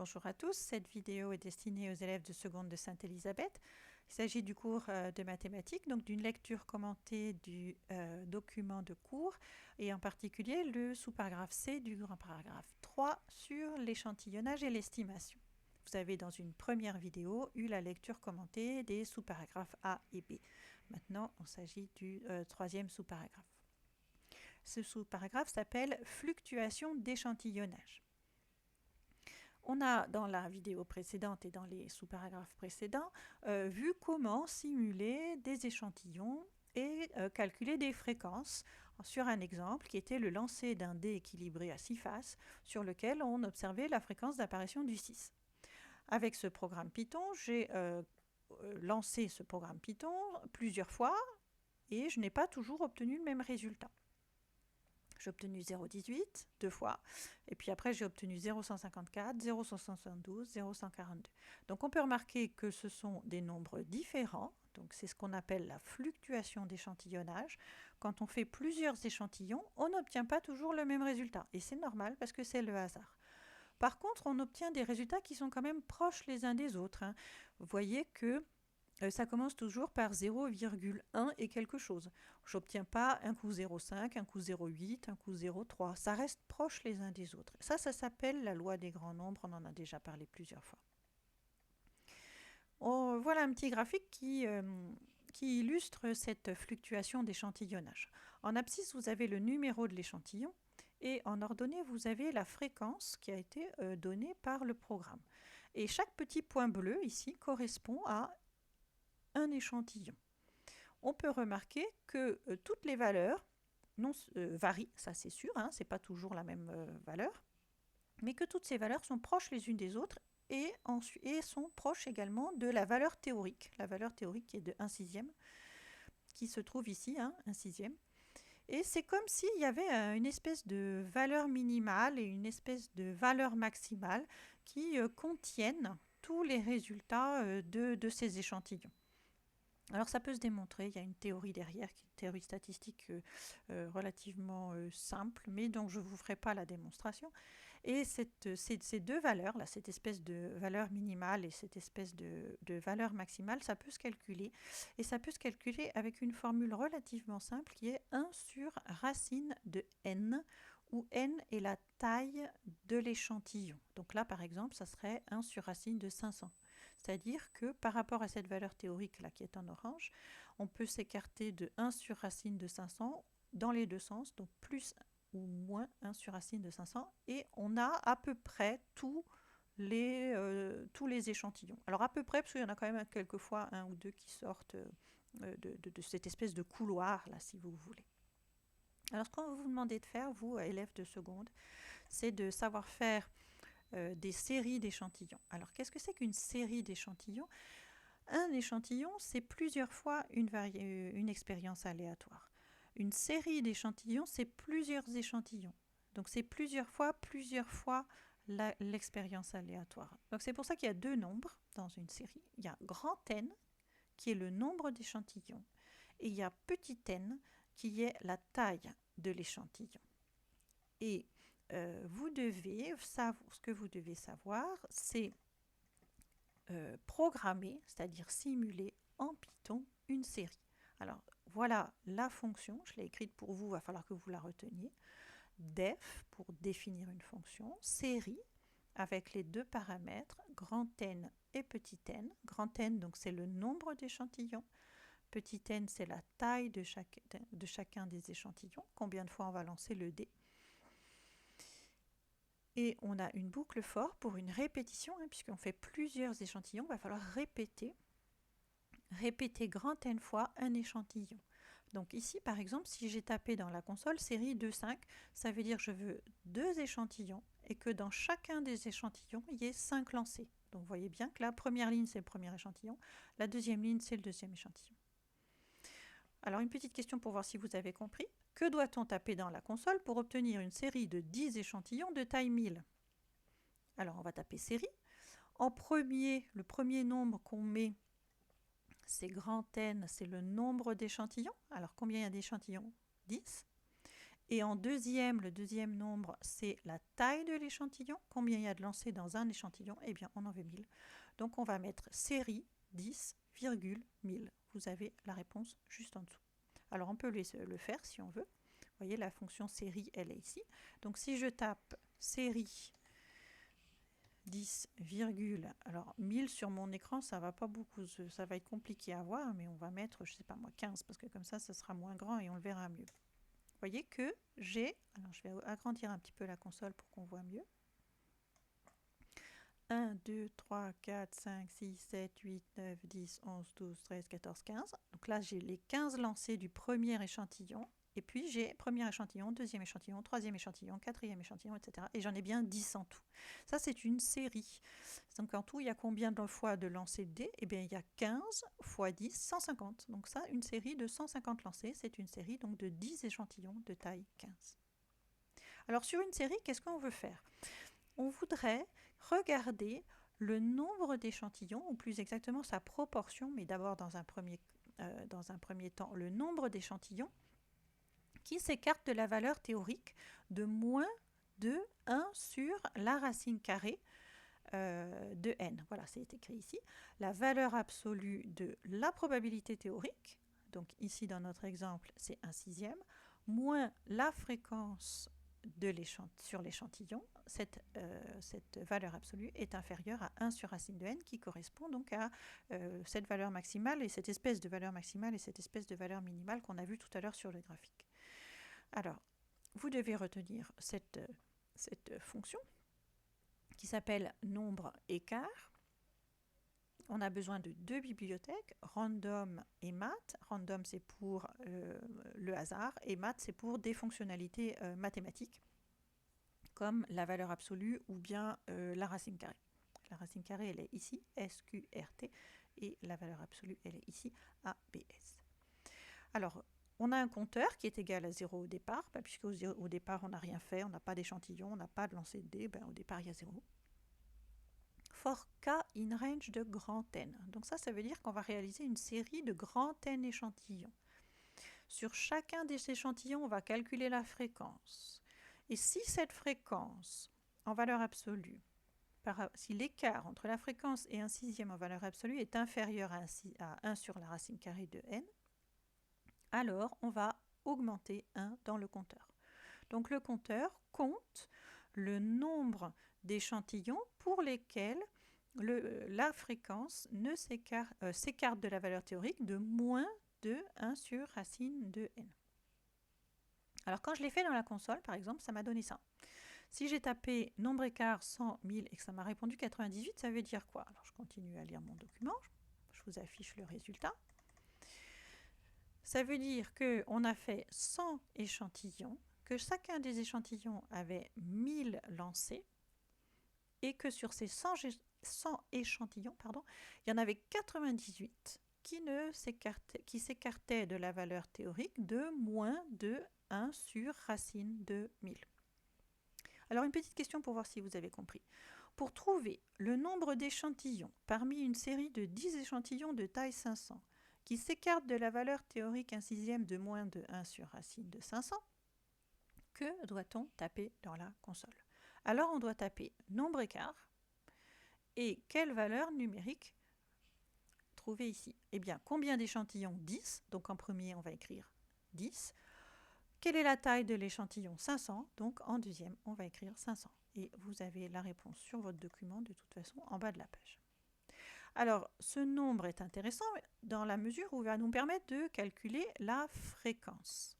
Bonjour à tous, cette vidéo est destinée aux élèves de seconde de Sainte-Élisabeth. Il s'agit du cours de mathématiques, donc d'une lecture commentée du document de cours et en particulier le sous-paragraphe C du grand paragraphe 3 sur l'échantillonnage et l'estimation. Vous avez dans une première vidéo eu la lecture commentée des sous-paragraphes A et B. Maintenant, il s'agit du troisième sous-paragraphe. Ce sous-paragraphe s'appelle « Fluctuation d'échantillonnage ». On a dans la vidéo précédente et dans les sous-paragraphes précédents vu comment simuler des échantillons et calculer des fréquences sur un exemple qui était le lancer d'un dé équilibré à 6 faces sur lequel on observait la fréquence d'apparition du 6. Avec ce programme Python, j'ai lancé ce programme Python plusieurs fois et je n'ai pas toujours obtenu le même résultat. J'ai obtenu 0,18 deux fois, et puis après j'ai obtenu 0,154, 0,172, 0,142. Donc on peut remarquer que ce sont des nombres différents, donc c'est ce qu'on appelle la fluctuation d'échantillonnage. Quand on fait plusieurs échantillons, on n'obtient pas toujours le même résultat, et c'est normal parce que c'est le hasard. Par contre, on obtient des résultats qui sont quand même proches les uns des autres. Vous voyez que ça commence toujours par 0,1 et quelque chose. J'obtiens pas un coup 0,5, un coup 0,8, un coup 0,3. Ça reste proche les uns des autres. Ça s'appelle la loi des grands nombres. On en a déjà parlé plusieurs fois. Voilà un petit graphique qui illustre cette fluctuation d'échantillonnage. En abscisse, vous avez le numéro de l'échantillon et en ordonnée, vous avez la fréquence qui a été donnée par le programme. Et chaque petit point bleu ici correspond à un échantillon. On peut remarquer que toutes les valeurs varient, ça c'est sûr, c'est pas toujours la même valeur, mais que toutes ces valeurs sont proches les unes des autres et sont proches également de la valeur théorique qui est de 1/6, qui se trouve ici, 1/6. Et c'est comme s'il y avait une espèce de valeur minimale et une espèce de valeur maximale qui contiennent tous les résultats de ces échantillons. Alors ça peut se démontrer, il y a une théorie derrière, qui est une théorie statistique relativement simple, mais dont je ne vous ferai pas la démonstration. Et ces deux valeurs, là, cette espèce de valeur minimale et cette espèce de valeur maximale, ça peut se calculer. Et ça peut se calculer avec une formule relativement simple qui est 1 sur racine de n, où n est la taille de l'échantillon. Donc là, par exemple, ça serait 1 sur racine de 500. C'est-à-dire que par rapport à cette valeur théorique là qui est en orange, on peut s'écarter de 1 sur racine de 500 dans les deux sens, donc plus ou moins 1 sur racine de 500, et on a à peu près tous les échantillons. Alors à peu près, parce qu'il y en a quand même quelquefois un ou deux qui sortent de cette espèce de couloir là, si vous voulez. Alors ce qu'on va vous demander de faire, vous, élèves de seconde, c'est de savoir faire des séries d'échantillons. Alors, qu'est-ce que c'est qu'une série d'échantillons? Un échantillon, c'est plusieurs fois une expérience aléatoire. Une série d'échantillons, c'est plusieurs échantillons. Donc, c'est plusieurs fois l'expérience aléatoire. Donc, c'est pour ça qu'il y a deux nombres dans une série. Il y a grand N, qui est le nombre d'échantillons, et il y a petit n, qui est la taille de l'échantillon. Et ce que vous devez savoir, c'est programmer, c'est-à-dire simuler en Python une série. Alors voilà la fonction, je l'ai écrite pour vous, il va falloir que vous la reteniez. Def pour définir une fonction, série avec les deux paramètres, grand N et petit n. Grand N, donc c'est le nombre d'échantillons. Petit n, c'est la taille de chacun des échantillons, combien de fois on va lancer le dé. Et on a une boucle for pour une répétition, puisqu'on fait plusieurs échantillons, il va falloir répéter grand N fois un échantillon. Donc ici, par exemple, si j'ai tapé dans la console série 2,5, ça veut dire que je veux 2 échantillons et que dans chacun des échantillons, il y ait 5 lancés. Donc vous voyez bien que la première ligne, c'est le premier échantillon, la deuxième ligne, c'est le deuxième échantillon. Alors une petite question pour voir si vous avez compris. Que doit-on taper dans la console pour obtenir une série de 10 échantillons de taille 1000? Alors on va taper série. En premier, le premier nombre qu'on met, c'est grand N, c'est le nombre d'échantillons. Alors combien il y a d'échantillons? 10. Et en deuxième, le deuxième nombre, c'est la taille de l'échantillon. Combien il y a de lancers dans un échantillon? Eh bien, on en veut 1000. Donc, on va mettre série 10, 1000. Vous avez la réponse juste en dessous. Alors, on peut le faire si on veut. Vous voyez, la fonction série, elle est ici. Donc, si je tape série 10, alors 1000 sur mon écran, ça va pas beaucoup, ça va être compliqué à voir, mais on va mettre, je sais pas moi, 15, parce que comme ça sera moins grand et on le verra mieux. Vous voyez que j'ai, alors je vais agrandir un petit peu la console pour qu'on voit mieux. 1, 2, 3, 4, 5, 6, 7, 8, 9, 10, 11, 12, 13, 14, 15. Donc là, j'ai les 15 lancés du premier échantillon. Et puis, j'ai premier échantillon, deuxième échantillon, troisième échantillon, quatrième échantillon, etc. Et j'en ai bien 10 en tout. Ça, c'est une série. Donc, en tout, il y a combien de fois de lancers de dés? Eh bien, il y a 15 fois 10, 150. Donc ça, une série de 150 lancers, c'est une série donc de 10 échantillons de taille 15. Alors, sur une série, qu'est-ce qu'on veut faire? On voudrait regarder le nombre d'échantillons, ou plus exactement sa proportion, mais d'abord dans un premier temps, le nombre d'échantillons qui s'écartent de la valeur théorique de moins de 1 sur la racine carrée de n. Voilà, c'est écrit ici. La valeur absolue de la probabilité théorique, donc ici dans notre exemple, c'est 1/6, moins la fréquence sur l'échantillon, cette valeur absolue est inférieure à 1 sur racine de n, qui correspond donc à cette valeur maximale et cette espèce de valeur maximale et cette espèce de valeur minimale qu'on a vu tout à l'heure sur le graphique. Alors, vous devez retenir cette fonction qui s'appelle nombre écart. On a besoin de deux bibliothèques, random et math. Random, c'est pour le hasard, et math, c'est pour des fonctionnalités mathématiques, comme la valeur absolue ou bien la racine carrée. La racine carrée, elle est ici, SQRT, et la valeur absolue, elle est ici, ABS. Alors, on a un compteur qui est égal à 0 au départ, puisque au départ, on n'a rien fait, on n'a pas d'échantillon, on n'a pas de lancer de dés, au départ, il y a 0. For K in range de grand N. Donc ça veut dire qu'on va réaliser une série de grand N échantillons. Sur chacun des échantillons, on va calculer la fréquence. Et si cette fréquence, en valeur absolue, si l'écart entre la fréquence et 1/6 en valeur absolue est inférieur à 1 sur la racine carrée de n, alors on va augmenter 1 dans le compteur. Donc le compteur compte le nombre d'échantillons pour lesquels la fréquence s'écarte de la valeur théorique de moins de 1 sur racine de n. Alors quand je l'ai fait dans la console, par exemple, ça m'a donné ça. Si j'ai tapé nombre écart 100, 1000 et que ça m'a répondu 98, ça veut dire quoi? Alors je continue à lire mon document, je vous affiche le résultat. Ça veut dire qu'on a fait 100 échantillons, que chacun des échantillons avait 1000 lancés, et que sur ces 100 échantillons, il y en avait 98 qui s'écartaient de la valeur théorique de moins de 1 sur racine de 1000. Alors une petite question pour voir si vous avez compris. Pour trouver le nombre d'échantillons parmi une série de 10 échantillons de taille 500 qui s'écartent de la valeur théorique 1/6 de moins de 1 sur racine de 500, que doit-on taper dans la console? Alors on doit taper nombre écart et quelle valeur numérique trouver ici? Eh bien, combien d'échantillons? 10. Donc en premier, on va écrire 10. Quelle est la taille de l'échantillon? 500. Donc en deuxième, on va écrire 500. Et vous avez la réponse sur votre document de toute façon en bas de la page. Alors, ce nombre est intéressant dans la mesure où il va nous permettre de calculer la fréquence.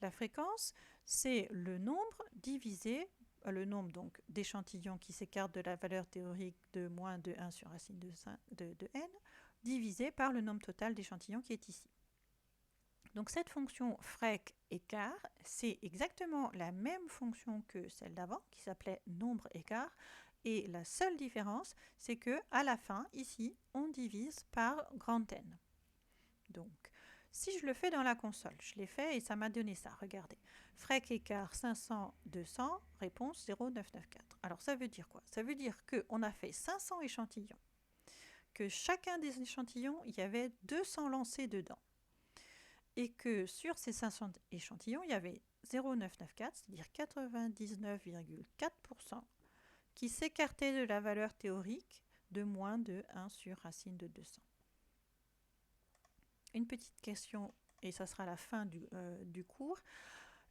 La fréquence, c'est le nombre divisé, le nombre donc d'échantillons qui s'écartent de la valeur théorique de moins de 1 sur racine de n, divisé par le nombre total d'échantillons qui est ici. Donc cette fonction frec écart, c'est exactement la même fonction que celle d'avant, qui s'appelait nombre écart, et la seule différence, c'est que à la fin, ici, on divise par grand N. Donc, si je le fais dans la console, je l'ai fait et ça m'a donné ça, regardez. Frec écart 500, 200, réponse 0,994. Alors ça veut dire quoi? Ça veut dire qu'on a fait 500 échantillons, que chacun des échantillons, il y avait 200 lancés dedans, et que sur ces 500 échantillons, il y avait 0,994, c'est-à-dire 99,4%, qui s'écartait de la valeur théorique de moins de 1 sur racine de 200. Une petite question, et ça sera la fin du cours.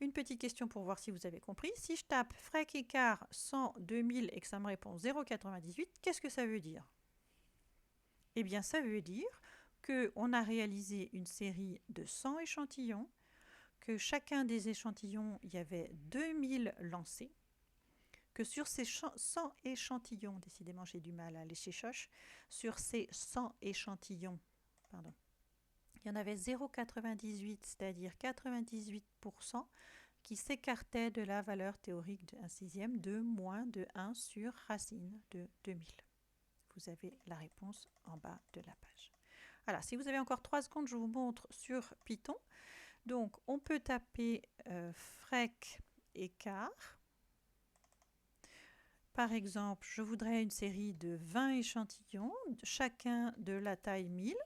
Une petite question pour voir si vous avez compris. Si je tape FREC écart 100 2000 et que ça me répond 0,98, qu'est-ce que ça veut dire? Eh bien, ça veut dire qu'on a réalisé une série de 100 échantillons, que chacun des échantillons, il y avait 2000 lancés, que sur ces 100 échantillons, décidément j'ai du mal à lécher choche, sur ces 100 échantillons, pardon, il y en avait 0,98, c'est-à-dire 98% qui s'écartaient de la valeur théorique de 1 sixième de moins de 1 sur racine de 2000. Vous avez la réponse en bas de la page. Voilà, si vous avez encore 3 secondes, je vous montre sur Python. Donc, on peut taper FREC écart. Par exemple, je voudrais une série de 20 échantillons, chacun de la taille 1000.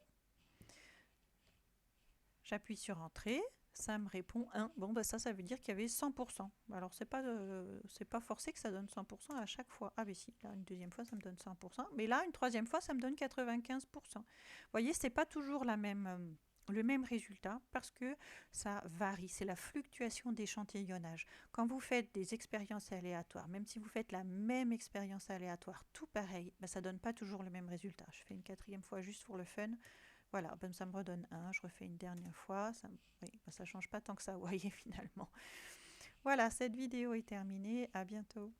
J'appuie sur Entrée, ça me répond 1. Bon, bah ça veut dire qu'il y avait 100%. Alors, c'est pas forcé que ça donne 100% à chaque fois. Ah, mais si, là, une deuxième fois, ça me donne 100%. Mais là, une troisième fois, ça me donne 95%. Vous voyez, c'est pas toujours le même résultat parce que ça varie. C'est la fluctuation d'échantillonnage. Quand vous faites des expériences aléatoires, même si vous faites la même expérience aléatoire, tout pareil, bah, ça donne pas toujours le même résultat. Je fais une quatrième fois juste pour le fun. Voilà, ben ça me redonne 1, je refais une dernière fois, ça ne change pas tant que ça, vous voyez finalement. Voilà, cette vidéo est terminée, à bientôt.